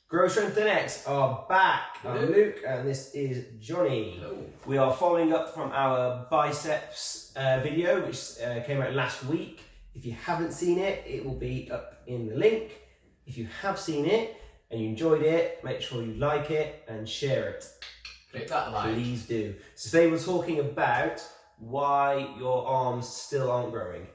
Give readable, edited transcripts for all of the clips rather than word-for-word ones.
Grow Strength 10X are back. Hello. I'm Luke and this is Johnny. Hello. We are following up from our biceps video which came out last week. If you haven't seen it, it will be up in the link. If you have seen it and you enjoyed it, make sure you like it and share it. Click that like. Please do. So today we're talking about why your arms still aren't growing.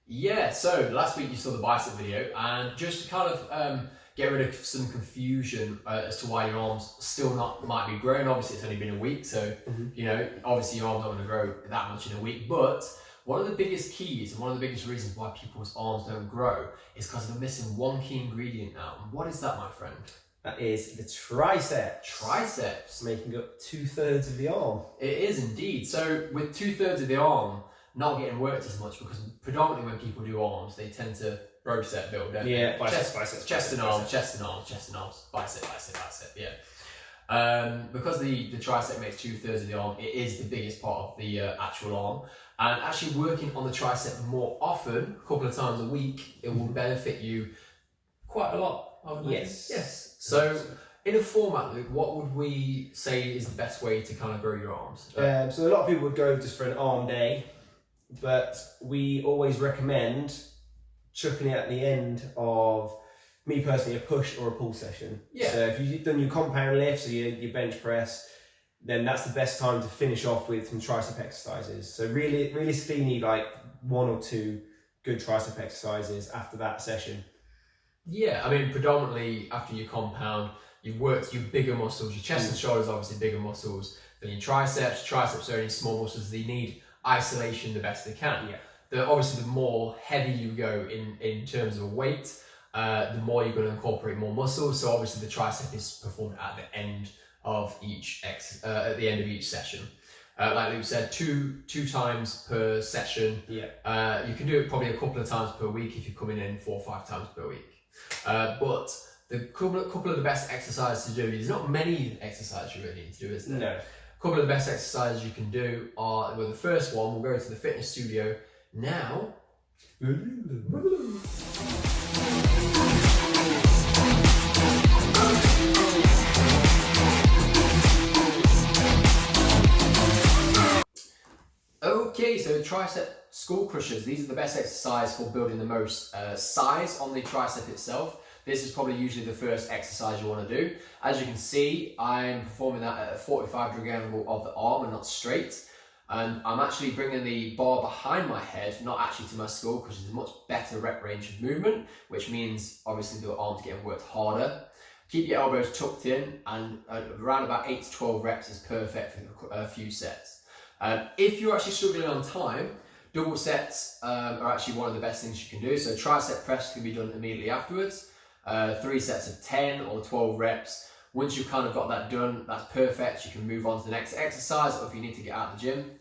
Yeah, so last week you saw the bicep video, and just to kind of get rid of some confusion as to why your arms still might be growing. Obviously it's only been a week, so you know, obviously your arms aren't going to grow that much in a week, but one of the biggest keys and one of the biggest reasons why people's arms don't grow is because they're missing one key ingredient now. And what is that, my friend? That is the triceps. Triceps. Making up 2/3 of the arm. It is indeed. So with 2/3 of the arm not getting worked as much, because predominantly when people do arms, they tend to roset build, don't Yeah, they? biceps, chest and arms, chest and arms, bicep, yeah. Because the tricep makes 2/3 of the arm, it is the biggest part of the actual arm. And actually working on the tricep more often, a couple of times a week, it will benefit you quite a lot. Yes. So in a format, Luke, what would we say is the best way to kind of grow your arms? So a lot of people would go just for an arm day, but we always recommend chucking it at the end of, me personally, a push or a pull session. Yeah. So if you've done your compound lifts or your bench press, then that's the best time to finish off with some tricep exercises. So realistically, you need like 1 or 2 good tricep exercises after that session. Yeah, I mean, predominantly after your compound, you've worked your bigger muscles. Your chest and shoulders are obviously bigger muscles than your triceps. Triceps are only small muscles. They need isolation the best they can. Yeah. Obviously, the more heavy you go in terms of weight, the more you're going to incorporate more muscles. So obviously, the tricep is performed at the end of each session. Like Luke said, two times per session. Yeah. You can do it probably a couple of times per week if you're coming in 4 or 5 times per week. But the couple of the best exercises to do, there's not many exercises you really need to do, is there? No. A couple of the best exercises you can do are, well, the first one, we'll go to the fitness studio now. Okay, so tricep skull crushers. These are the best exercise for building the most size on the tricep itself. This is probably usually the first exercise you want to do. As you can see, I'm performing that at a 45-degree angle of the arm and not straight. And I'm actually bringing the bar behind my head, not actually to my skull, because it's a much better rep range of movement, which means obviously the arm's getting worked harder. Keep your elbows tucked in, and around about 8 to 12 reps is perfect for a few sets. If you're actually struggling on time, double sets are actually one of the best things you can do. So tricep press can be done immediately afterwards. 3 sets of 10 or 12 reps. Once you've kind of got that done, that's perfect. You can move on to the next exercise, or if you need to get out of the gym,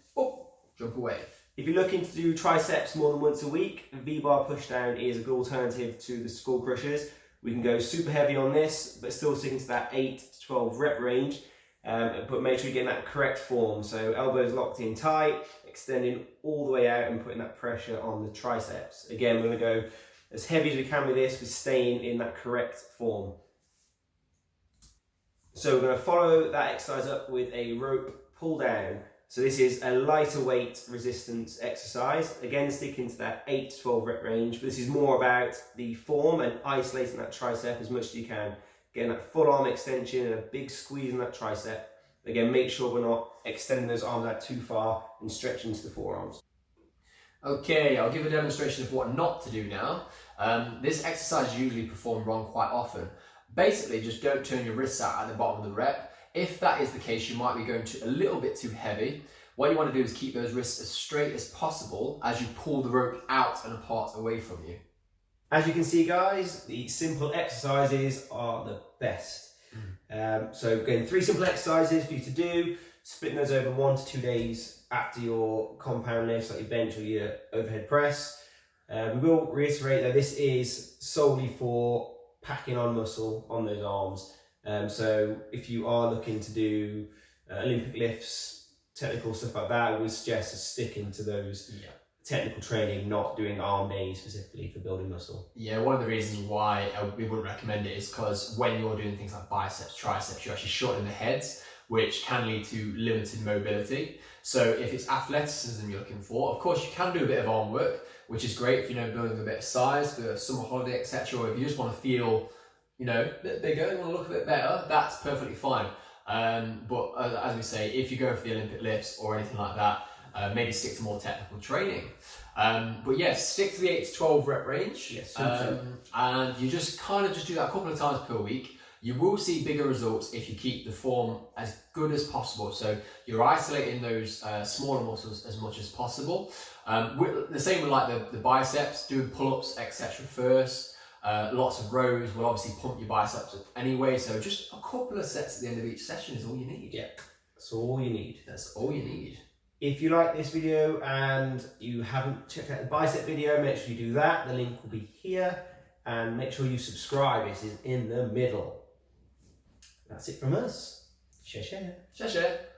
jump away. If you're looking to do triceps more than once a week, V-bar pushdown is a good alternative to the skull crushers. We can go super heavy on this, but still sticking to that 8 to 12 rep range. But make sure you get in that correct form. So elbows locked in tight, extending all the way out and putting that pressure on the triceps. Again, we're going to go as heavy as we can with this, but staying in that correct form. So we're going to follow that exercise up with a rope pull down. So this is a lighter weight resistance exercise. Again, sticking to that 8 to 12 rep range, but this is more about the form and isolating that tricep as much as you can. Getting that full arm extension and a big squeeze in that tricep. Again, make sure we're not extending those arms out too far and stretching to the forearms. Okay, I'll give a demonstration of what not to do now. This exercise is usually performed wrong quite often. Basically, just don't turn your wrists out at the bottom of the rep. If that is the case, you might be going a little bit too heavy. What you want to do is keep those wrists as straight as possible as you pull the rope out and apart away from you. As you can see, guys, the simple exercises are the best. So again, 3 simple exercises for you to do, splitting those over 1 to 2 days after your compound lifts, like your bench or your overhead press. We will reiterate that this is solely for packing on muscle on those arms. So if you are looking to do Olympic lifts, technical stuff like that, we suggest sticking to those technical training, not doing arm days specifically for building muscle. Yeah, one of the reasons why we wouldn't recommend it is because when you're doing things like biceps, triceps, you're actually shortening the heads, which can lead to limited mobility. So if it's athleticism you're looking for, of course you can do a bit of arm work, which is great if you know building a bit of size for summer holiday, etc. Or if you just want to feel, you know, a bit bigger, you want to look a bit better, that's perfectly fine. But as we say, if you go for the Olympic lifts or anything like that, maybe stick to more technical training. But yes, stick to the 8 to 12 rep range. Yes, and you just kind of just do that a couple of times per week. You will see bigger results if you keep the form as good as possible. So you're isolating those smaller muscles as much as possible. The same with like the biceps, doing pull-ups, etc. first. Lots of rows will obviously pump your biceps up anyway. So just a couple of sets at the end of each session is all you need. Yeah, that's all you need. That's all you need. If you like this video and you haven't checked out the bicep video, make sure you do that. The link will be here. And make sure you subscribe. It is in the middle. That's it from us. Share. Share.